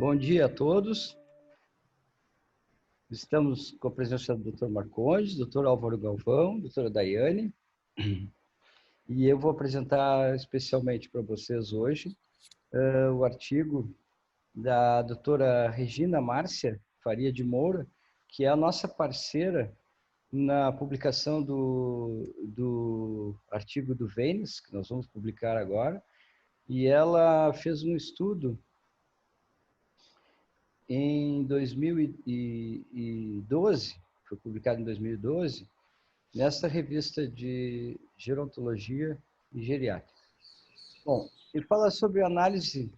Bom dia a todos. Estamos com a presença do Dr. Marcondes, Dr. Álvaro Galvão, doutora Daiane, e eu vou apresentar especialmente para vocês hoje o artigo da doutora Regina Márcia Faria de Moura, que é a nossa parceira na publicação do artigo do VENES, que nós vamos publicar agora, e ela fez um estudo em 2012, foi publicado em 2012, nessa revista de gerontologia e geriátrica. Bom, ele fala sobre a análise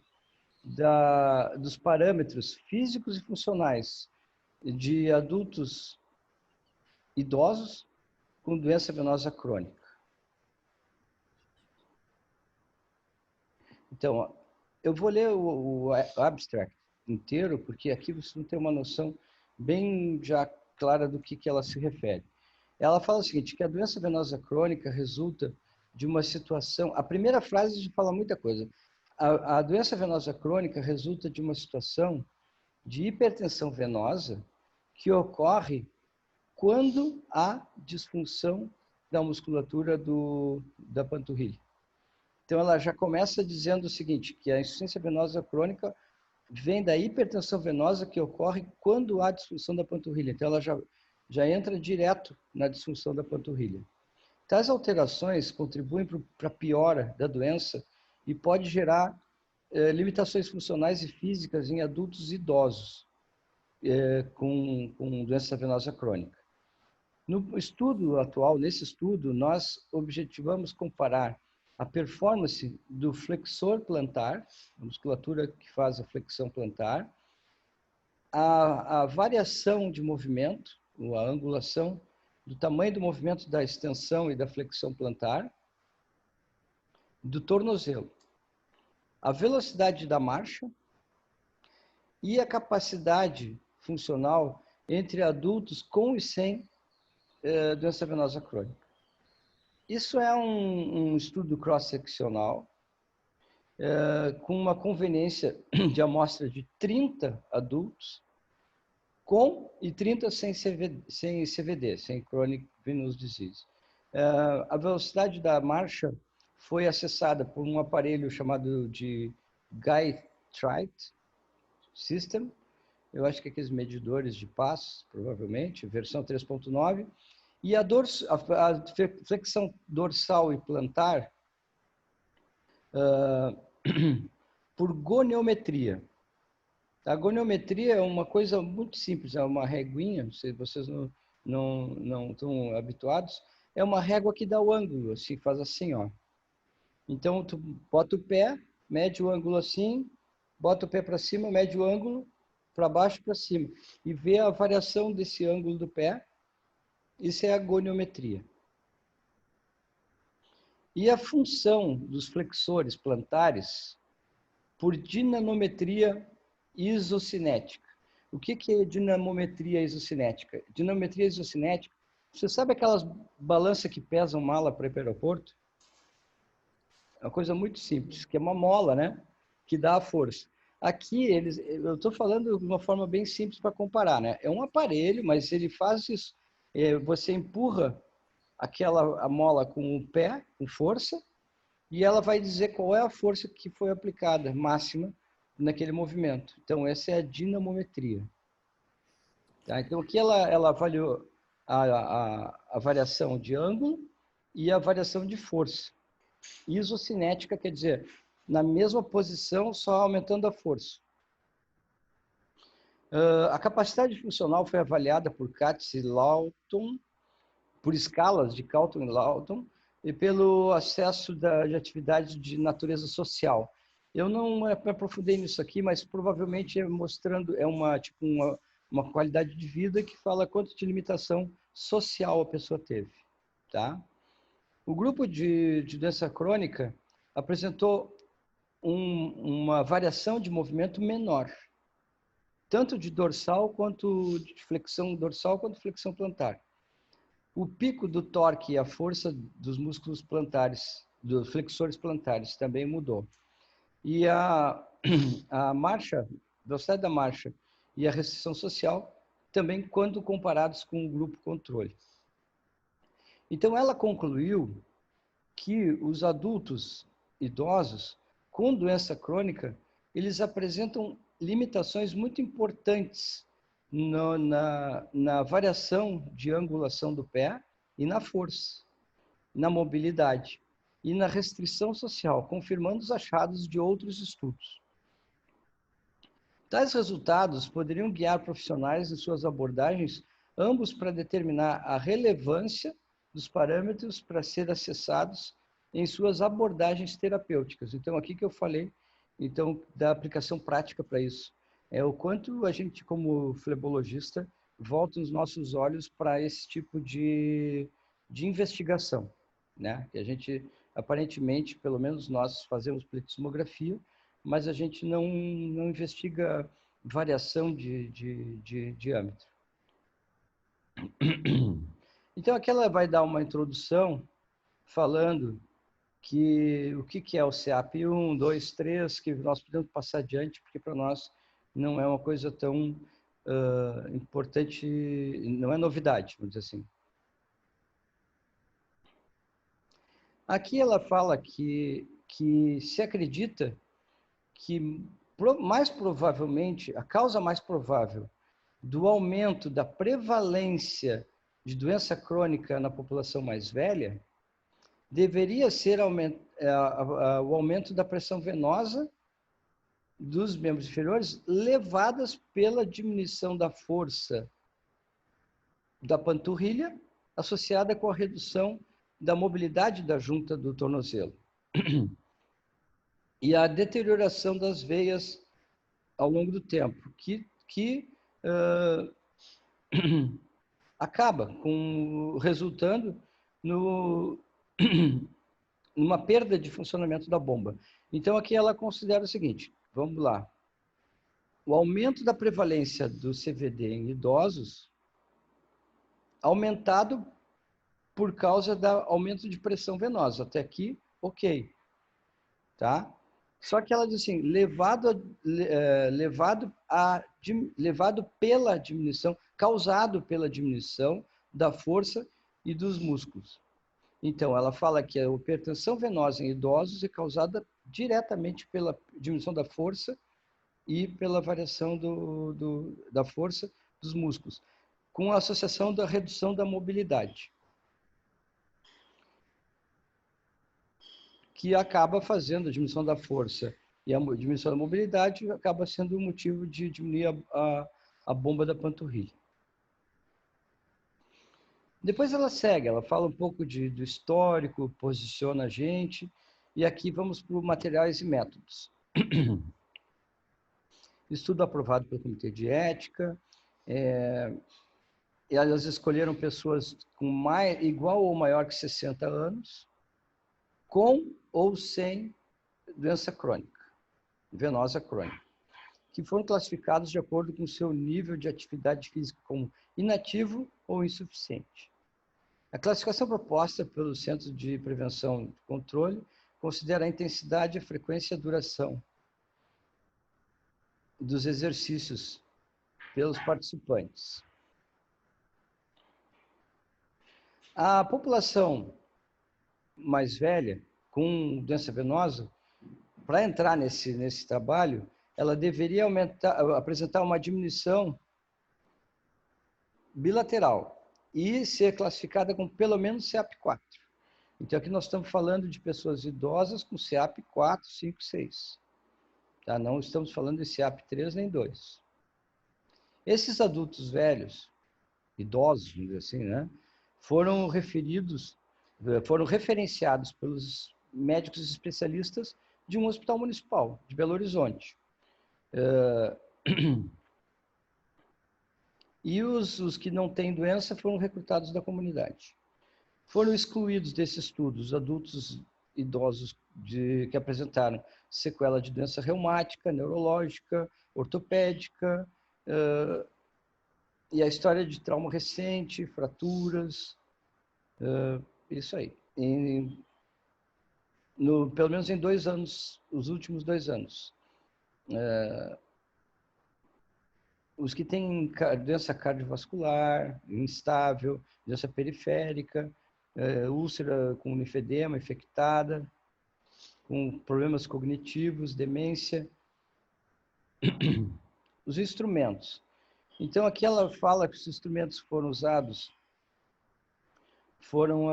dos parâmetros físicos e funcionais de adultos idosos com doença venosa crônica. Então, eu vou ler o abstract inteiro, porque aqui você não tem uma noção bem já clara do que ela se refere. Ela fala o seguinte, que a doença venosa crônica resulta de uma situação... A primeira frase já fala muita coisa. A doença venosa crônica resulta de uma situação de hipertensão venosa que ocorre quando há disfunção da musculatura da panturrilha. Então, ela já começa dizendo o seguinte, que a insuficiência venosa crônica vem da hipertensão venosa que ocorre quando há disfunção da panturrilha. Então, ela já entra direto na disfunção da panturrilha. Tais alterações contribuem para a piora da doença e pode gerar limitações funcionais e físicas em adultos idosos com doença venosa crônica. No estudo atual, nesse estudo, nós objetivamos comparar a performance do flexor plantar, a musculatura que faz a flexão plantar, a variação de movimento, a angulação do tamanho do movimento da extensão e da flexão plantar, do tornozelo, a velocidade da marcha e a capacidade funcional entre adultos com e sem doença venosa crônica. Isso é um estudo cross-seccional com uma conveniência de amostra de 30 adultos com e 30 sem CVD, sem Chronic Venous Disease. A velocidade da marcha foi acessada por um aparelho chamado de Guy-Trite System, eu acho que aqueles medidores de passos, provavelmente, versão 3.9, e a flexão dorsal e plantar por goniometria. A goniometria é uma coisa muito simples, é uma reguinha, se vocês não estão habituados, é uma régua que dá o ângulo, assim, faz assim, ó. Então, tu bota o pé, mede o ângulo assim, bota o pé para cima, mede o ângulo, para baixo para cima, e vê a variação desse ângulo do pé. Isso é a goniometria. E a função dos flexores plantares por dinamometria isocinética. O que é dinamometria isocinética? Dinamometria isocinética, você sabe aquelas balanças que pesam mala para ir para o aeroporto? É uma coisa muito simples, que é uma mola, né? Que dá a força. Aqui, eu estou falando de uma forma bem simples para comparar, né? É um aparelho, mas ele faz isso. Você empurra a mola com o pé, com força, e ela vai dizer qual é a força que foi aplicada, máxima, naquele movimento. Então, essa é a dinamometria. Tá? Então, aqui ela avaliou a variação de ângulo e a variação de força. Isocinética quer dizer, na mesma posição, só aumentando a força. A capacidade funcional foi avaliada por Katz e Lawton, por escalas de Calton e Lawton, e pelo acesso de atividades de natureza social. Eu não me aprofundei nisso aqui, mas provavelmente é mostrando, uma qualidade de vida que fala quanto de limitação social a pessoa teve. Tá? O grupo de doença crônica apresentou uma variação de movimento menor, tanto de dorsal quanto de flexão dorsal quanto flexão plantar. O pico do torque e a força dos músculos plantares, dos flexores plantares, também mudou. E a marcha velocidade da marcha e a restrição social, também quando comparados com o grupo controle. Então, ela concluiu que os adultos idosos com doença crônica, eles apresentam limitações muito importantes na variação de angulação do pé e na força, na mobilidade e na restrição social, confirmando os achados de outros estudos. Tais resultados poderiam guiar profissionais em suas abordagens, ambos para determinar a relevância dos parâmetros para ser acessados em suas abordagens terapêuticas. Então, aqui que eu falei, então, da aplicação prática para isso. É o quanto a gente, como flebologista, volta os nossos olhos para esse tipo de investigação, né? Que a gente, aparentemente, pelo menos nós fazemos pleximografia, mas a gente não investiga variação de diâmetro. Então, aqui ela vai dar uma introdução falando que o que é o CEAP 1, 2, 3, que nós podemos passar adiante, porque para nós não é uma coisa tão importante, não é novidade, vamos dizer assim. Aqui ela fala que se acredita que mais provavelmente, a causa mais provável do aumento da prevalência de doença crônica na população mais velha deveria ser o aumento da pressão venosa dos membros inferiores, levadas pela diminuição da força da panturrilha, associada com a redução da mobilidade da junta do tornozelo. E a deterioração das veias ao longo do tempo, que acaba resultando numa perda de funcionamento da bomba. Então, aqui ela considera o seguinte, vamos lá. O aumento da prevalência do CVD em idosos aumentado por causa do aumento de pressão venosa. Até aqui, ok. Tá? Só que ela diz assim, levado pela diminuição, causado pela diminuição da força e dos músculos. Então, ela fala que a hipertensão venosa em idosos é causada diretamente pela diminuição da força e pela variação da força dos músculos, com a associação da redução da mobilidade, que acaba fazendo a diminuição da força e a diminuição da mobilidade acaba sendo o motivo de diminuir a bomba da panturrilha. Depois ela segue, ela fala um pouco do histórico, posiciona a gente, e aqui vamos para os materiais e métodos. Estudo aprovado pelo Comitê de Ética, e elas escolheram pessoas com igual ou maior que 60 anos, com ou sem doença crônica, venosa crônica, que foram classificados de acordo com o seu nível de atividade física como inativo ou insuficiente. A classificação proposta pelo Centro de Prevenção e Controle considera a intensidade, a frequência e a duração dos exercícios pelos participantes. A população mais velha, com doença venosa, para entrar nesse trabalho, ela deveria apresentar uma diminuição bilateral e ser classificada com pelo menos CEAP 4. Então, aqui nós estamos falando de pessoas idosas com CEAP 4, 5, 6. Tá? Não estamos falando de CEAP 3 nem 2. Esses adultos velhos, idosos, vamos dizer assim, né, foram referenciados pelos médicos especialistas de um hospital municipal de Belo Horizonte. E os que não têm doença foram recrutados da comunidade. Foram excluídos desse estudo os adultos idosos que apresentaram sequela de doença reumática, neurológica, ortopédica, e a história de trauma recente, fraturas, isso aí. Pelo menos em 2 anos, os últimos 2 anos. os que têm doença cardiovascular, instável, doença periférica, úlcera com linfedema infectada, com problemas cognitivos, demência. Os instrumentos. Então, aqui ela fala que os instrumentos que foram usados foram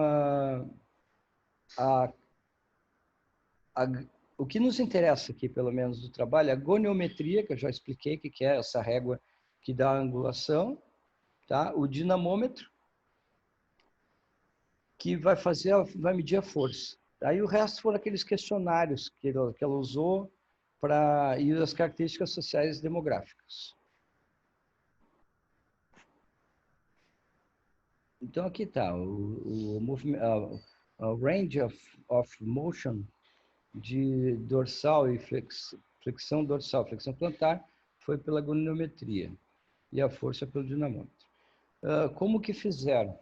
o que nos interessa aqui, pelo menos, do trabalho, é a goniometria, que eu já expliquei o que é essa régua que dá a angulação, tá? O dinamômetro, que vai medir a força. Aí o resto foram aqueles questionários que ela usou e as características sociais demográficas. Então aqui está o range of motion de dorsal e flexão dorsal, flexão plantar, foi pela goniometria e a força pelo dinamômetro. Como que fizeram?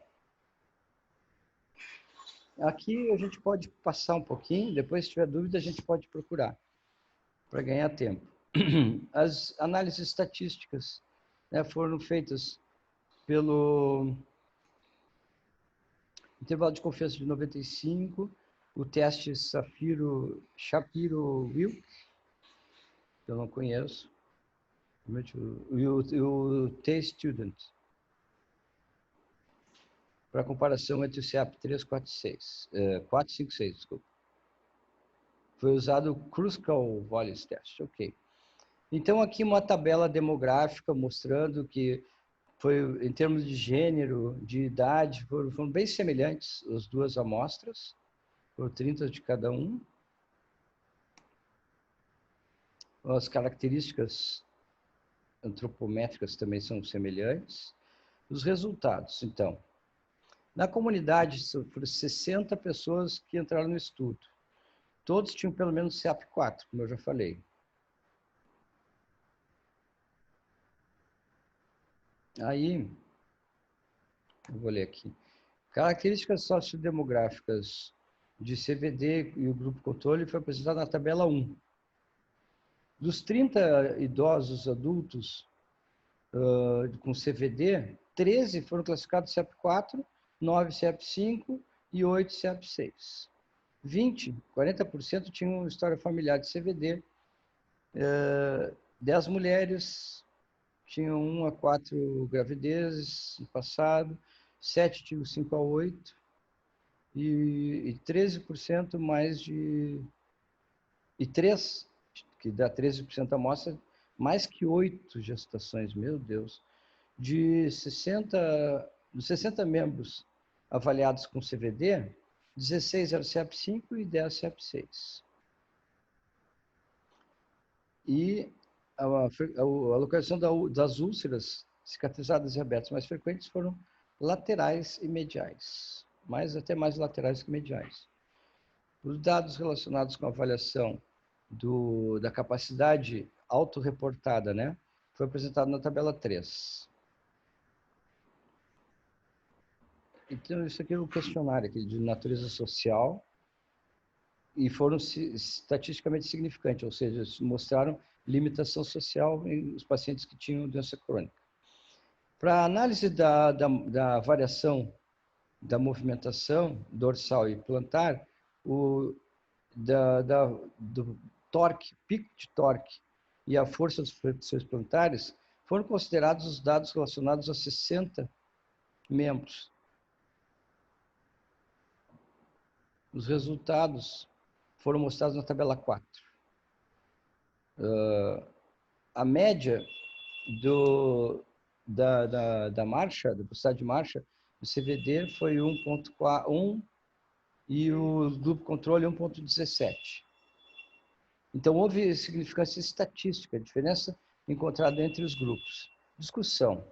Aqui a gente pode passar um pouquinho, depois se tiver dúvida a gente pode procurar, para ganhar tempo. As análises estatísticas, né, foram feitas pelo intervalo de confiança de 95, o teste Shapiro-Wilk, que eu não conheço, e o T-Student, para comparação entre o CEAP 456, desculpa. Foi usado o Kruskal-Wallis Test, ok. Então, aqui uma tabela demográfica mostrando que foi, em termos de gênero, de idade, foram bem semelhantes as duas amostras, por 30 de cada um. As características antropométricas também são semelhantes. Os resultados, então. Na comunidade, foram 60 pessoas que entraram no estudo. Todos tinham pelo menos CEAP4, como eu já falei. Aí, eu vou ler aqui. Características sociodemográficas de CVD e o grupo controle foi apresentado na tabela 1. Dos 30 idosos adultos com CVD, 13 foram classificados CEP4, 9 CEP5 e 8 CEP6. 40% tinham história familiar de CVD. 10 mulheres tinham 1 a 4 gravidezes no passado, 7 tinham 5 a 8 e 13% mais de... E 3, que dá 13% da amostra, mais que 8 gestações, meu Deus. Dos 60 membros avaliados com CVD, 16 eram CEP5 e 10 CEP6. E a localização das úlceras cicatrizadas e abertas mais frequentes foram laterais e mediais, até mais laterais que mediais. Os dados relacionados com a avaliação da capacidade autorreportada, né, foi apresentado na tabela 3. Então, isso aqui é um questionário aqui de natureza social e foram estatisticamente significantes, ou seja, mostraram limitação social em os pacientes que tinham doença crônica. Para análise da variação da movimentação dorsal e plantar, do torque, pico de torque e a força das flexões plantares foram considerados os dados relacionados a 60 membros. Os resultados foram mostrados na tabela 4. A média da marcha, da velocidade de marcha, do CVD foi 1,1 e o grupo controle 1,17. Então, houve significância estatística, a diferença encontrada entre os grupos. Discussão.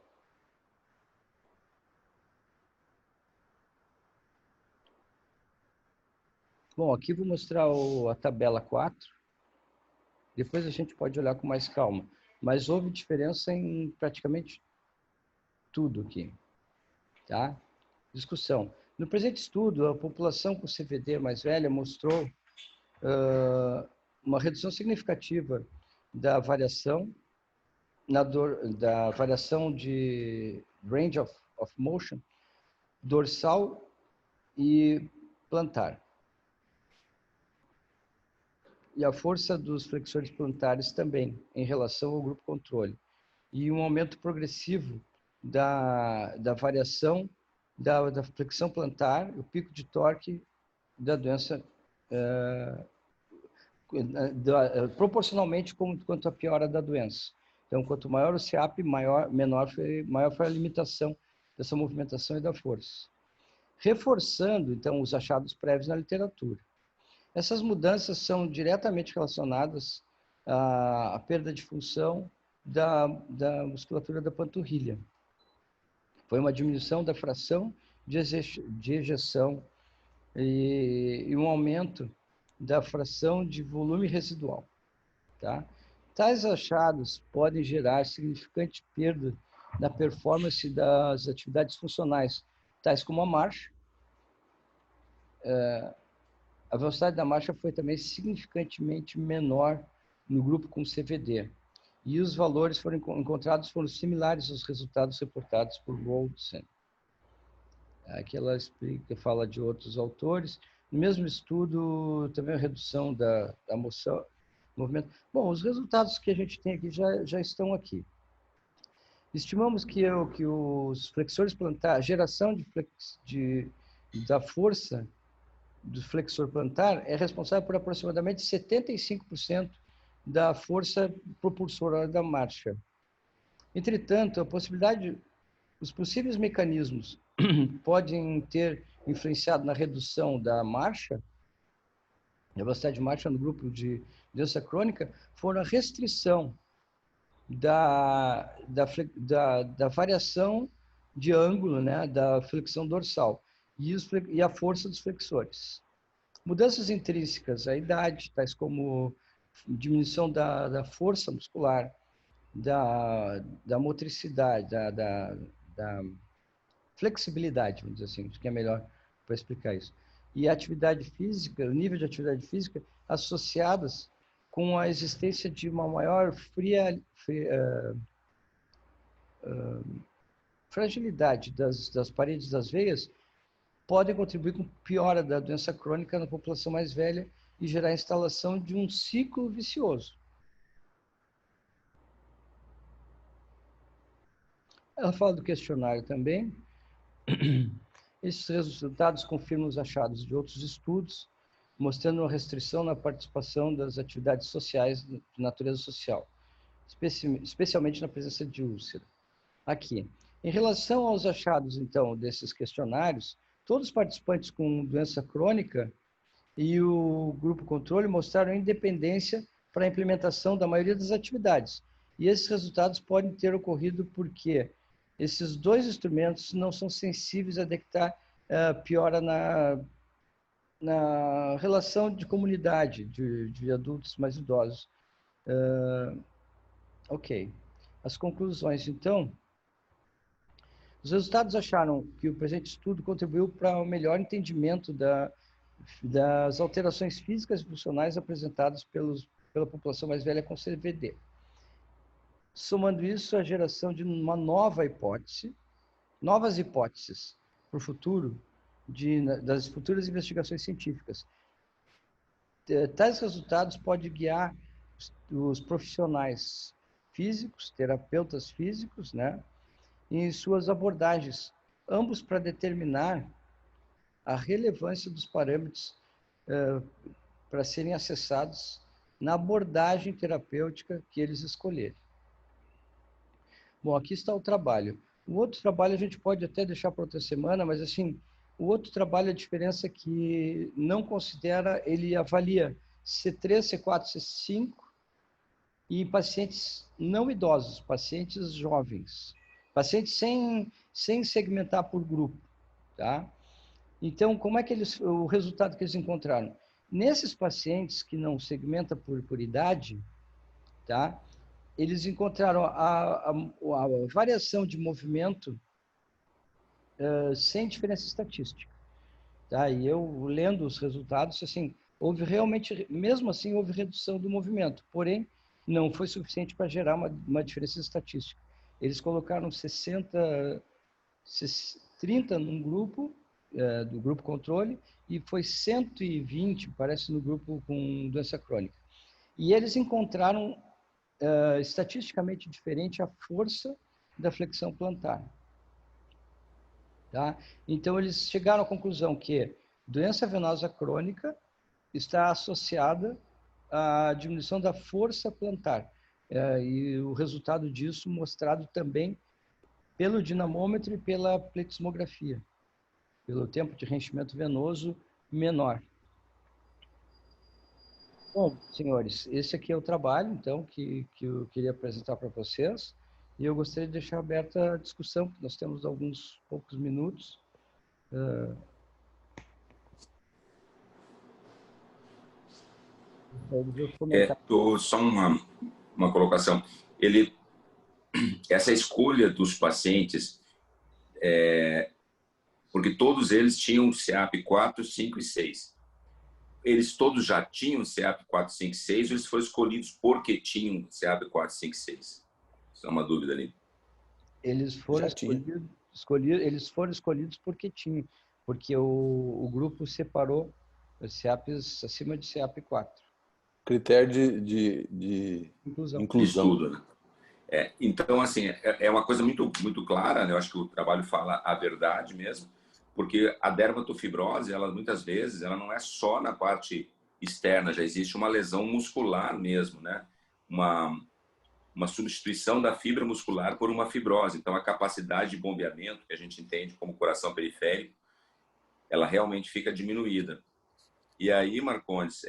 Bom, aqui vou mostrar a tabela 4. Depois a gente pode olhar com mais calma. Mas houve diferença em praticamente tudo aqui. Tá? Discussão. No presente estudo, a população com CVD mais velha mostrou uma redução significativa da variação da variação de range of motion dorsal e plantar. E a força dos flexores plantares também, em relação ao grupo controle. E um aumento progressivo da variação da flexão plantar, o pico de torque da doença, proporcionalmente quanto a piora da doença. Então, quanto maior o CEAP, maior foi a limitação dessa movimentação e da força. Reforçando, então, os achados prévios na literatura. Essas mudanças são diretamente relacionadas à perda de função da musculatura da panturrilha. Foi uma diminuição da fração de ejeção e um aumento da fração de volume residual. Tá? Tais achados podem gerar significante perda na performance das atividades funcionais, tais como a marcha. A velocidade da marcha foi também significantemente menor no grupo com CVD. E os valores encontrados foram similares aos resultados reportados por Goldsen. Aqui ela fala de outros autores. No mesmo estudo, também a redução da moção, movimento. Bom, os resultados que a gente tem aqui já estão aqui. Estimamos que os flexores plantar, a geração da força do flexor plantar é responsável por aproximadamente 75% da força propulsora da marcha. Entretanto, os possíveis mecanismos podem ter influenciado na redução da marcha, da velocidade de marcha no grupo de doença crônica, foram a restrição da variação de ângulo, né, da flexão dorsal e a força dos flexores. Mudanças intrínsecas à idade, tais como diminuição da força muscular, da motricidade, da flexibilidade, vamos dizer assim, acho que é melhor para explicar isso. E a atividade física, o nível de atividade física associadas com a existência de uma maior fragilidade das paredes das veias podem contribuir com piora da doença crônica na população mais velha e gerar a instalação de um ciclo vicioso. Ela fala do questionário também. Esses resultados confirmam os achados de outros estudos, mostrando uma restrição na participação das atividades sociais de natureza social, especialmente na presença de úlcera. Aqui, em relação aos achados, então, desses questionários, todos os participantes com doença crônica e o grupo controle mostraram independência para a implementação da maioria das atividades. E esses resultados podem ter ocorrido porque esses dois instrumentos não são sensíveis a detectar piora na relação de comunidade de adultos mais idosos. Ok. As conclusões, então. Os resultados acharam que o presente estudo contribuiu para o melhor entendimento das alterações físicas e funcionais apresentadas pela população mais velha com CVD. Somando isso, a geração de uma novas hipóteses para o futuro, das futuras investigações científicas. Tais resultados podem guiar os profissionais físicos, terapeutas físicos, né, em suas abordagens, ambos para determinar a relevância dos parâmetros para serem acessados na abordagem terapêutica que eles escolherem. Bom, aqui está o trabalho. O outro trabalho a gente pode até deixar para outra semana, mas assim, o outro trabalho, a diferença é que não considera, ele avalia C3, C4, C5 e pacientes não idosos, pacientes jovens, pacientes sem segmentar por grupo, tá? Então, como é que o resultado que eles encontraram? Nesses pacientes que não segmenta por idade, tá? Eles encontraram a variação de movimento sem diferença estatística. Tá? E eu, lendo os resultados, assim, houve realmente, mesmo assim, houve redução do movimento. Porém, não foi suficiente para gerar uma diferença estatística. Eles colocaram 30 num grupo, do grupo controle, e foi 120, parece, no grupo com doença crônica. E eles encontraram estatisticamente diferente a força da flexão plantar. Tá? Então, eles chegaram à conclusão que doença venosa crônica está associada à diminuição da força plantar. E o resultado disso mostrado também pelo dinamômetro e pela pletismografia, pelo tempo de reenchimento venoso menor. Bom, senhores, esse aqui é o trabalho, então, que eu queria apresentar para vocês. E eu gostaria de deixar aberta a discussão, porque nós temos alguns poucos minutos. Só uma colocação. Essa escolha dos pacientes, porque todos eles tinham CEAP 4, 5 e 6. Eles todos já tinham CEAP 4, 5 e 6 ou eles foram escolhidos porque tinham CEAP 4, 5 e 6? Isso é uma dúvida ali. Eles foram escolhidos porque tinham, porque o grupo separou os CEAPs acima de CEAP 4. Critério de inclusão. Estudo, né? Então, assim, é uma coisa muito, muito clara, né? Eu acho que o trabalho fala a verdade mesmo, porque a dermatofibrose, ela muitas vezes, ela não é só na parte externa, já existe uma lesão muscular mesmo, né? Uma substituição da fibra muscular por uma fibrose. Então, a capacidade de bombeamento, que a gente entende como coração periférico, ela realmente fica diminuída. E aí, Marcondes,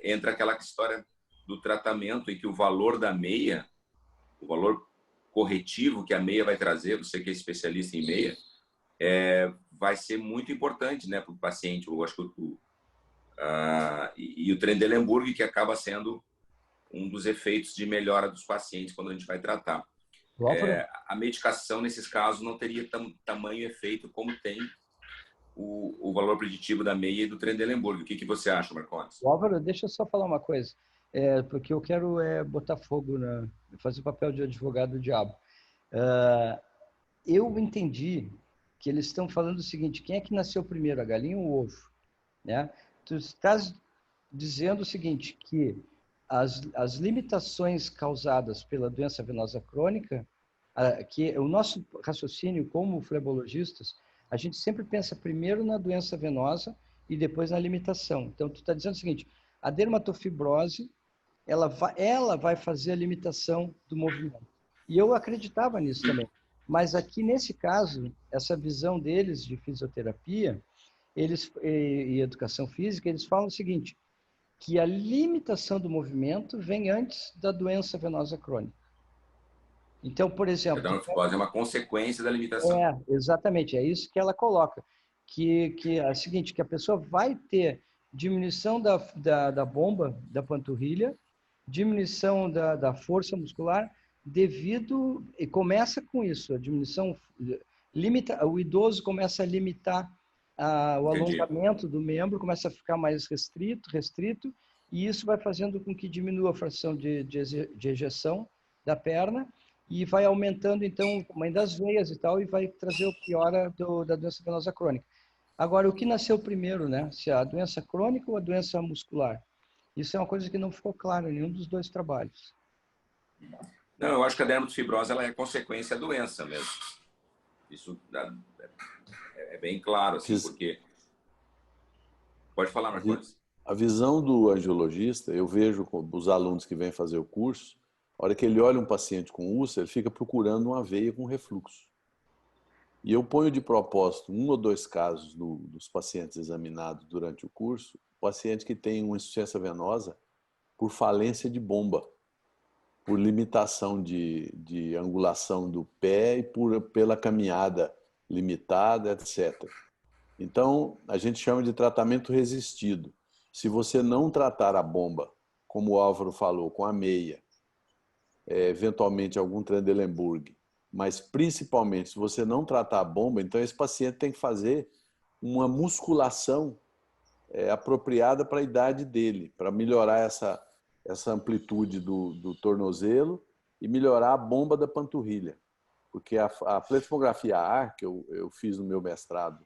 entra aquela história do tratamento em que o valor da meia, o valor corretivo que a meia vai trazer, você que é especialista em meia, vai ser muito importante, né, para o paciente. Eu acho que e o Trendelenburg, que acaba sendo um dos efeitos de melhora dos pacientes quando a gente vai tratar. A medicação, nesses casos, não teria tamanho efeito como tem o valor preditivo da meia e do Trendelenburg. O que você acha, Marcondes? Álvaro, deixa eu só falar uma coisa, porque eu quero botar fogo, fazer o papel de advogado do diabo. Eu entendi que eles estão falando o seguinte: quem é que nasceu primeiro, a galinha ou o ovo? Né? Tu estás dizendo o seguinte, que as limitações causadas pela doença venosa crônica, que o nosso raciocínio como flebologistas, a gente sempre pensa primeiro na doença venosa e depois na limitação. Então, tu está dizendo o seguinte: a dermatofibrose, ela vai fazer a limitação do movimento. E eu acreditava nisso também. Mas aqui, nesse caso, essa visão deles de fisioterapia e educação física, eles falam o seguinte, que a limitação do movimento vem antes da doença venosa crônica. Então, por exemplo... A dermatofibrose é uma consequência da limitação. Exatamente, é isso que ela coloca. Que é o seguinte, que a pessoa vai ter diminuição da bomba, da panturrilha, diminuição da força muscular, e começa com isso, a diminuição, o idoso começa a limitar o alongamento do membro, começa a ficar mais restrito, e isso vai fazendo com que diminua a fração de ejeção da perna, e vai aumentando, então, o tamanho das veias e tal, e vai trazer o piora da doença venosa crônica. Agora, o que nasceu primeiro, né? Se a doença crônica ou a doença muscular? Isso é uma coisa que não ficou claro em nenhum dos dois trabalhos. Não, eu acho que a dermatofibrose ela é consequência da doença mesmo. Isso é bem claro, assim, porque... Pode falar, Marcondes. A visão do angiologista, eu vejo os alunos que vêm fazer o curso, a hora que ele olha um paciente com úlcera, ele fica procurando uma veia com refluxo. E eu ponho de propósito 1 ou 2 casos dos pacientes examinados durante o curso, paciente que tem uma insuficiência venosa por falência de bomba, por limitação de angulação do pé e pela caminhada limitada, etc. Então, a gente chama de tratamento resistido. Se você não tratar a bomba, como o Álvaro falou, com a meia, eventualmente algum Trendelenburg, mas principalmente se você não tratar a bomba, então esse paciente tem que fazer uma musculação apropriada para a idade dele, para melhorar essa amplitude do tornozelo e melhorar a bomba da panturrilha. Porque a pletismografia AR, que eu fiz no meu mestrado,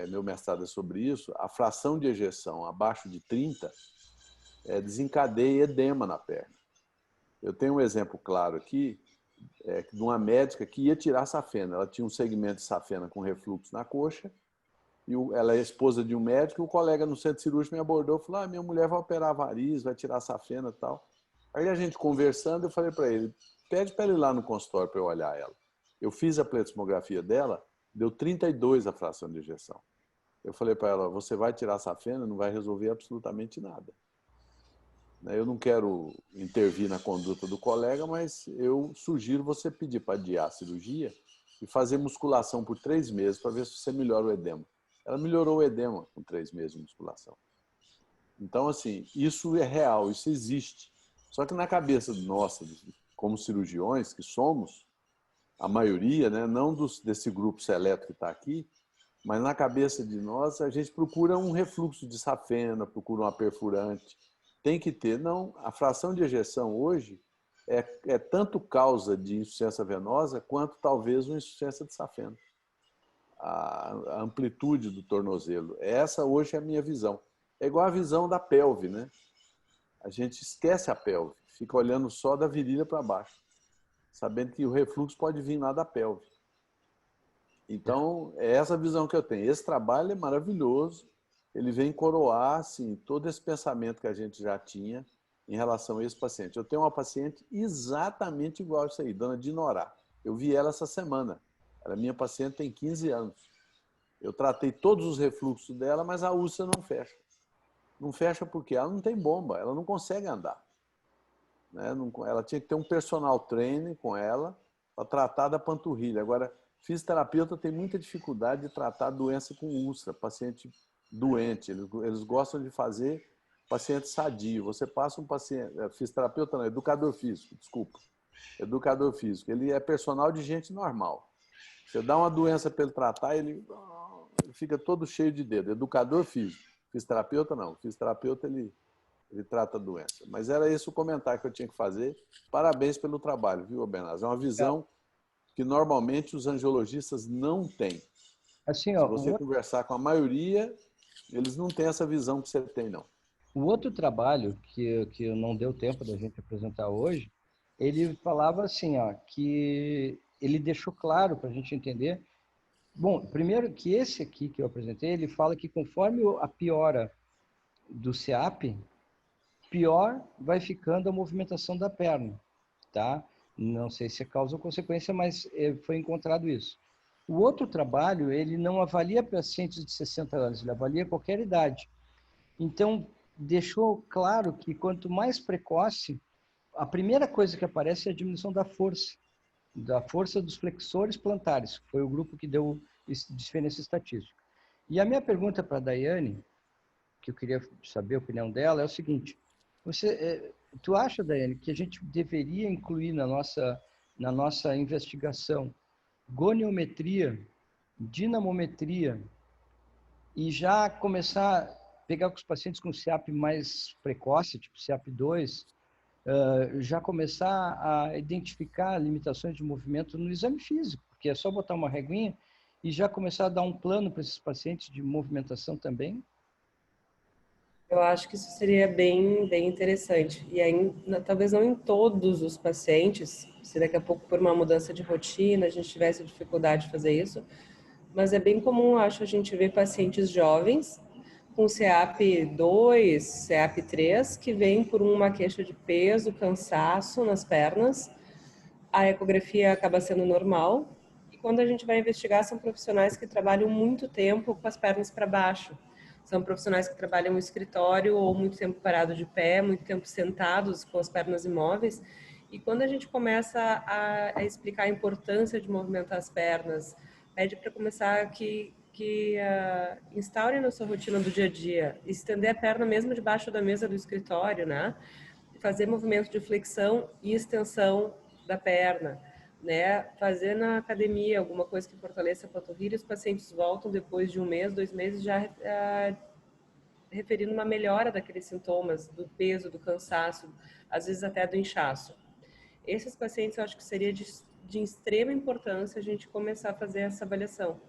meu mestrado é sobre isso, a fração de ejeção abaixo de 30 desencadeia edema na perna. Eu tenho um exemplo claro aqui, de uma médica que ia tirar safena. Ela tinha um segmento de safena com refluxo na coxa, e ela é esposa de um médico, e o colega no centro cirúrgico me abordou e falou: minha mulher vai operar variz, vai tirar safena e tal. Aí a gente conversando, eu falei para ele: pede para ele ir lá no consultório para eu olhar ela. Eu fiz a pletismografia dela, deu 32 a fração de ejeção. Eu falei para ela: você vai tirar safena, não vai resolver absolutamente nada. Eu não quero intervir na conduta do colega, mas eu sugiro você pedir para adiar a cirurgia e fazer musculação por 3 meses para ver se você melhora o edema. Ela melhorou o edema com 3 meses de musculação. Então, assim, isso é real, isso existe. Só que na cabeça nossa, como cirurgiões que somos, a maioria, né, não desse grupo seleto que está aqui, mas na cabeça de nós, a gente procura um refluxo de safena, procura uma perfurante. Tem que ter. Não, a fração de ejeção hoje é tanto causa de insuficiência venosa quanto talvez uma insuficiência de safena. A amplitude do tornozelo. Essa hoje é a minha visão. É igual a visão da pelve, né? A gente esquece a pelve, fica olhando só da virilha para baixo, sabendo que o refluxo pode vir lá da pelve. Então, é essa visão que eu tenho. Esse trabalho é maravilhoso, ele vem coroar assim, todo esse pensamento que a gente já tinha em relação a esse paciente. Eu tenho uma paciente exatamente igual a isso aí, dona Dinorá. Eu vi ela essa semana. Ela é minha paciente, tem 15 anos. Eu tratei todos os refluxos dela, mas a úlcera não fecha. Não fecha porque ela não tem bomba, ela não consegue andar. Ela tinha que ter um personal trainer com ela para tratar da panturrilha. Agora, fisioterapeuta tem muita dificuldade de tratar doença com úlcera, paciente doente. Eles gostam de fazer paciente sadio. Você passa um paciente, fisioterapeuta não, educador físico, desculpa. Educador físico, ele é personal de gente normal. Você dá uma doença para ele tratar, ele fica todo cheio de dedo. Educador físico. Fisioterapeuta não. Fisioterapeuta, ele trata a doença. Mas era esse o comentário que eu tinha que fazer. Parabéns pelo trabalho, viu, Benaz? É uma visão que normalmente os angiologistas não têm. Assim, Se você conversar com a maioria, eles não têm essa visão que você tem, não. O outro trabalho que não deu tempo da gente apresentar hoje, ele falava assim, que ele deixou claro para a gente entender. Bom, primeiro que esse aqui que eu apresentei, ele fala que conforme a piora do SEAP, pior vai ficando a movimentação da perna, tá? Não sei se é causa ou consequência, mas foi encontrado isso. O outro trabalho, ele não avalia pacientes de 60 anos, ele avalia qualquer idade. Então, deixou claro que quanto mais precoce, a primeira coisa que aparece é a diminuição da força dos flexores plantares, que foi o grupo que deu diferença estatística. E a minha pergunta para a Daiane, que eu queria saber a opinião dela, é o seguinte: tu acha, Daiane, que a gente deveria incluir na nossa investigação goniometria, dinamometria, e já começar a pegar com os pacientes com CEAP mais precoce, tipo CEAP2, já começar a identificar limitações de movimento no exame físico, porque é só botar uma reguinha e já começar a dar um plano para esses pacientes de movimentação também? Eu acho que isso seria bem interessante. E aí, talvez não em todos os pacientes, se daqui a pouco por uma mudança de rotina a gente tivesse dificuldade de fazer isso, mas é bem comum, acho, a gente ver pacientes jovens com CEAP2, CEAP3, que vêm por uma queixa de peso, cansaço nas pernas. A ecografia acaba sendo normal. E quando a gente vai investigar, são profissionais que trabalham muito tempo com as pernas para baixo. São profissionais que trabalham no escritório ou muito tempo parado de pé, muito tempo sentados com as pernas imóveis. E quando a gente começa a explicar a importância de movimentar as pernas, pede para começar que instaure na sua rotina do dia a dia, estender a perna mesmo debaixo da mesa do escritório, né? Fazer movimento de flexão e extensão da perna, né? Fazer na academia alguma coisa que fortaleça a panturrilha, os pacientes voltam depois de 1 mês, 2 meses já referindo uma melhora daqueles sintomas, do peso, do cansaço, às vezes até do inchaço. Esses pacientes, eu acho que seria de extrema importância a gente começar a fazer essa avaliação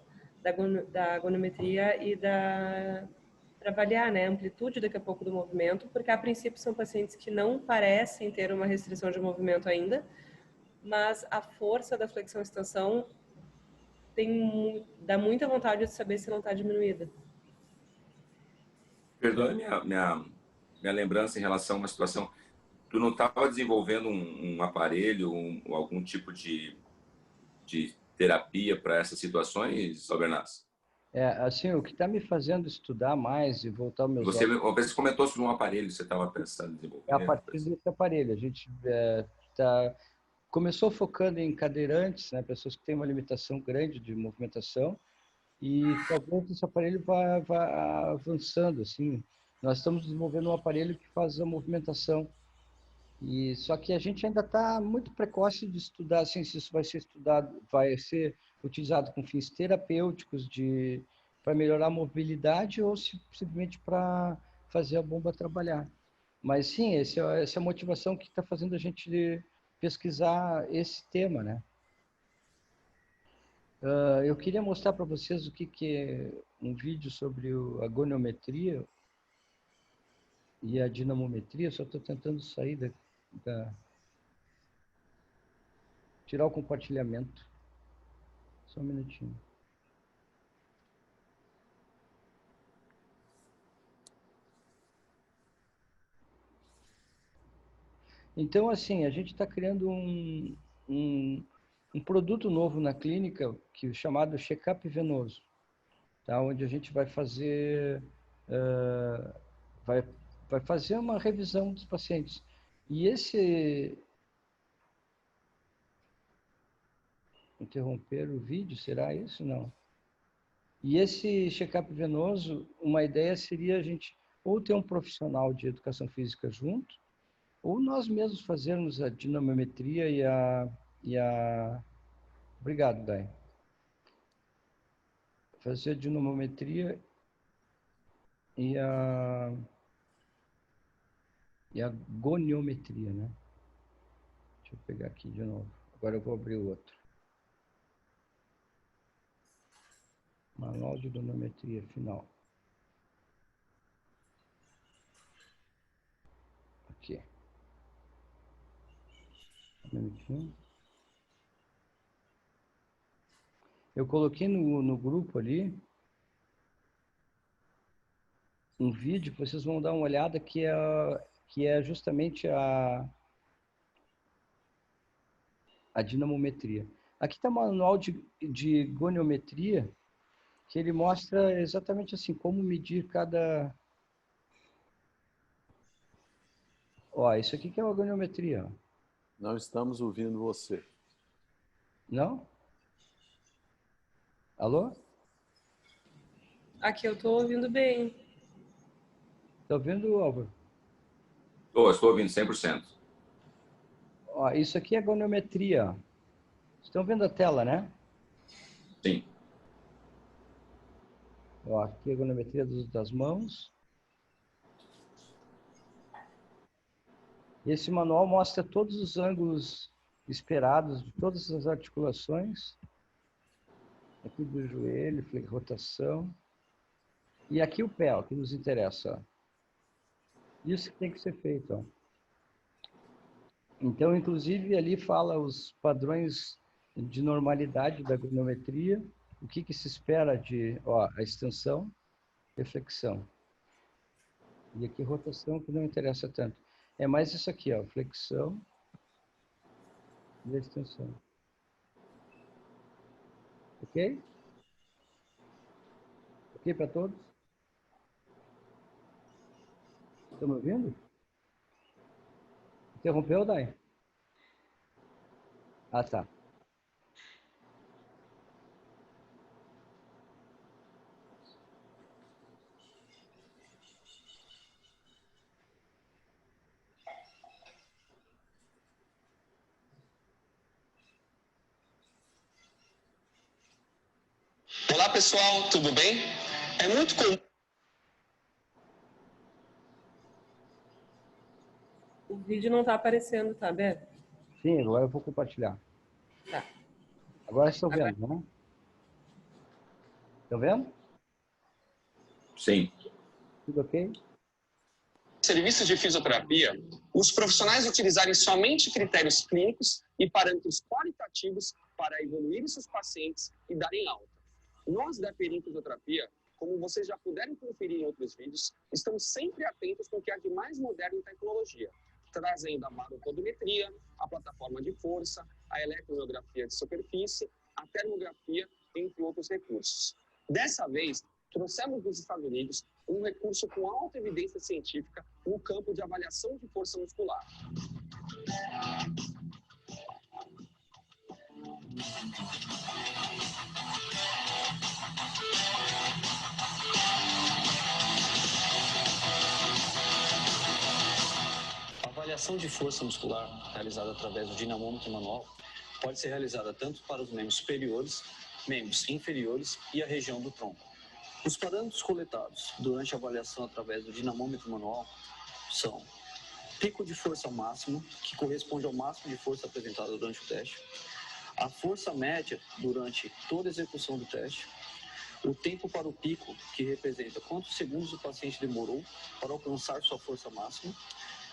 da agonometria e para avaliar, né, a amplitude daqui a pouco do movimento, porque a princípio são pacientes que não parecem ter uma restrição de movimento ainda, mas a força da flexão e extensão dá muita vontade de saber se não está diminuída. Perdoe minha lembrança em relação a uma situação. Tu não estava desenvolvendo um aparelho, algum tipo de terapia para essas situações, Albernaz? Assim, o que está me fazendo estudar mais e voltar aos meus olhos... Você comentou sobre um aparelho que você estava pensando em desenvolver. É a partir desse aparelho. A gente começou focando em cadeirantes, né, pessoas que têm uma limitação grande de movimentação, e talvez esse aparelho vá avançando. Assim. Nós estamos desenvolvendo um aparelho que faz a movimentação. Só que a gente ainda está muito precoce de estudar assim, se isso vai ser estudado, vai ser utilizado com fins terapêuticos para melhorar a mobilidade ou simplesmente para fazer a bomba trabalhar. Mas sim, essa é a motivação que está fazendo a gente pesquisar esse tema, né? Eu queria mostrar para vocês o que é um vídeo sobre a goniometria e a dinamometria. Só estou tentando sair tirar o compartilhamento. Só um minutinho. Então, assim, a gente está criando um produto novo na clínica que é chamado check-up venoso, tá? Onde a gente vai fazer vai fazer uma revisão dos pacientes. E interromper o vídeo, será isso? Não. E esse check-up venoso, uma ideia seria a gente ou ter um profissional de educação física junto, ou nós mesmos fazermos a dinamometria e a... Obrigado, Dai. Fazer a dinamometria e a goniometria, né? Deixa eu pegar aqui de novo. Agora eu vou abrir o outro. Manual de goniometria final. Aqui. Um minutinho. Eu coloquei no grupo ali um vídeo que vocês vão dar uma olhada que é justamente a dinamometria. Aqui está o manual de goniometria, que ele mostra exatamente assim, como medir cada... Ó, isso aqui que é uma goniometria. Não estamos ouvindo você. Não? Alô? Aqui eu estou ouvindo bem. Está ouvindo, Álvaro? Estou ouvindo 100%. Ó, isso aqui é goniometria. Ó. Estão vendo a tela, né? Sim. Ó, aqui é a goniometria das mãos. Esse manual mostra todos os ângulos esperados de todas as articulações. Aqui do joelho, rotação. E aqui o pé, ó, que nos interessa. Ó. Isso que tem que ser feito. Ó. Então, inclusive, ali fala os padrões de normalidade da goniometria, o que se espera de a extensão e flexão. E aqui rotação, que não interessa tanto. É mais isso aqui, ó, flexão e extensão. Ok? Ok para todos? Estão me ouvindo? Interrompeu, Dai? Ah, tá. Olá pessoal, tudo bem? É muito comum. O vídeo não está aparecendo, tá, Beto? Sim, agora eu vou compartilhar. Tá. Agora estão vendo, né? Estão vendo? Sim. Tudo ok? Serviços de fisioterapia, os profissionais utilizarem somente critérios clínicos e parâmetros qualitativos para evoluir seus pacientes e darem alta. Nós da Perim Fisioterapia, como vocês já puderam conferir em outros vídeos, estamos sempre atentos com o que há de mais moderno em tecnologia, trazendo a maropodometria, a plataforma de força, a eletromiografia de superfície, a termografia, entre outros recursos. Dessa vez, trouxemos dos Estados Unidos um recurso com alta evidência científica no campo de avaliação de força muscular. A avaliação de força muscular, realizada através do dinamômetro manual, pode ser realizada tanto para os membros superiores, membros inferiores e a região do tronco. Os parâmetros coletados durante a avaliação através do dinamômetro manual são pico de força máximo, que corresponde ao máximo de força apresentada durante o teste, a força média durante toda a execução do teste, o tempo para o pico, que representa quantos segundos o paciente demorou para alcançar sua força máxima,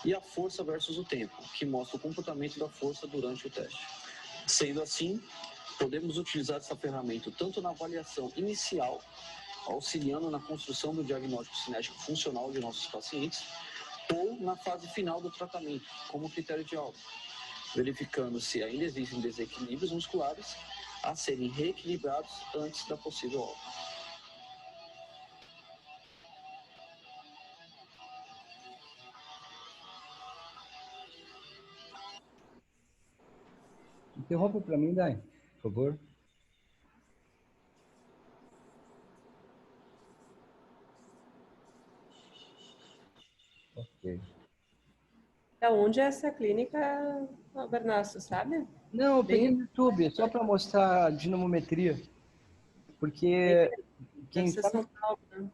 e a força versus o tempo, que mostra o comportamento da força durante o teste. Sendo assim, podemos utilizar essa ferramenta tanto na avaliação inicial, auxiliando na construção do diagnóstico cinético funcional de nossos pacientes, ou na fase final do tratamento, como critério de alta, verificando se ainda existem desequilíbrios musculares a serem reequilibrados antes da possível alta. Interrompa para mim, Dai, por favor. Ok. Da onde é essa clínica, Bernasso, sabe? Não, eu peguei Bem- no YouTube só para mostrar a dinamometria, porque Deve ser tá São Paulo, né?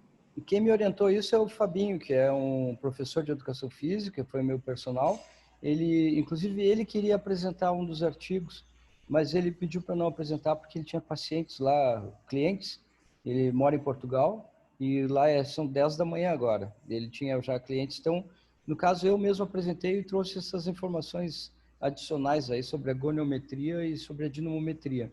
quem me orientou isso é o Fabinho, que é um professor de educação física, foi meu personal. Ele, inclusive, ele queria apresentar um dos artigos, mas ele pediu para não apresentar porque ele tinha pacientes lá, clientes. Ele mora em Portugal e lá são 10 da manhã agora. Ele tinha já clientes, então, no caso, eu mesmo apresentei e trouxe essas informações adicionais aí sobre a goniometria e sobre a dinamometria.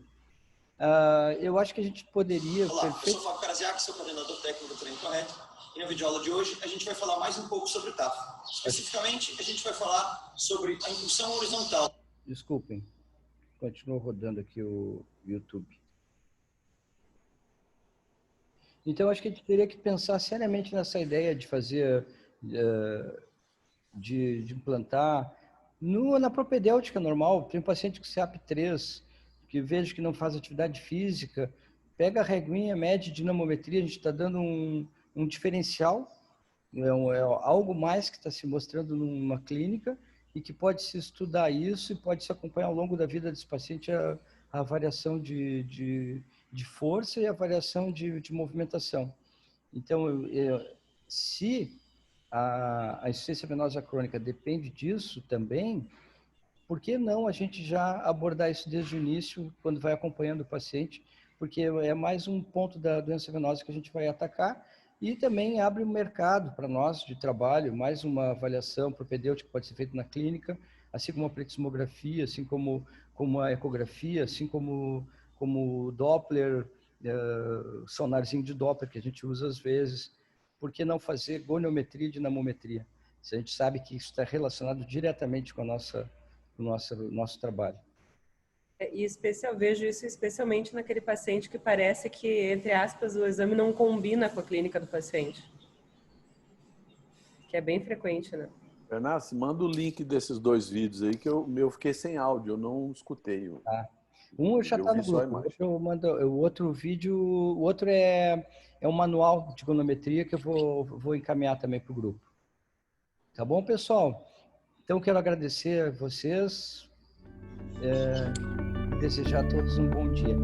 Eu acho que a gente poderia... Olá, eu sou o Fábio Caraziak, sou coordenador técnico do Treino Correto. E na videoaula de hoje a gente vai falar mais um pouco sobre o TAF. Especificamente, a gente vai falar sobre a impulsão horizontal. Desculpem, continua rodando aqui o YouTube. Então, acho que a gente teria que pensar seriamente nessa ideia de fazer, de implantar, na propedêutica normal. Tem um paciente com CAP3, que vejo que não faz atividade física, pega a reguinha, mede dinamometria, a gente está dando um diferencial, é algo mais que está se mostrando numa clínica e que pode se estudar isso e pode se acompanhar ao longo da vida desse paciente a variação de força e a variação de movimentação. Então, se a insuficiência venosa crônica depende disso também, por que não a gente já abordar isso desde o início, quando vai acompanhando o paciente? Porque é mais um ponto da doença venosa que a gente vai atacar e também abre um mercado para nós de trabalho, mais uma avaliação propedêutica que pode ser feita na clínica, assim como a pleximografia, assim como a ecografia, assim como o Doppler, sonarzinho de Doppler que a gente usa às vezes. Por que não fazer goniometria e dinamometria? Se a gente sabe que isso está relacionado diretamente com a nosso trabalho. E vejo isso especialmente naquele paciente que parece que, entre aspas, o exame não combina com a clínica do paciente. Que é bem frequente, né? Bernardo, manda o link desses dois vídeos aí, que eu fiquei sem áudio, eu não escutei. Tá. Um já está no grupo, o outro vídeo, o outro é um manual de goniometria que eu vou encaminhar também para o grupo. Tá bom, pessoal? Então, quero agradecer a vocês e desejar a todos um bom dia.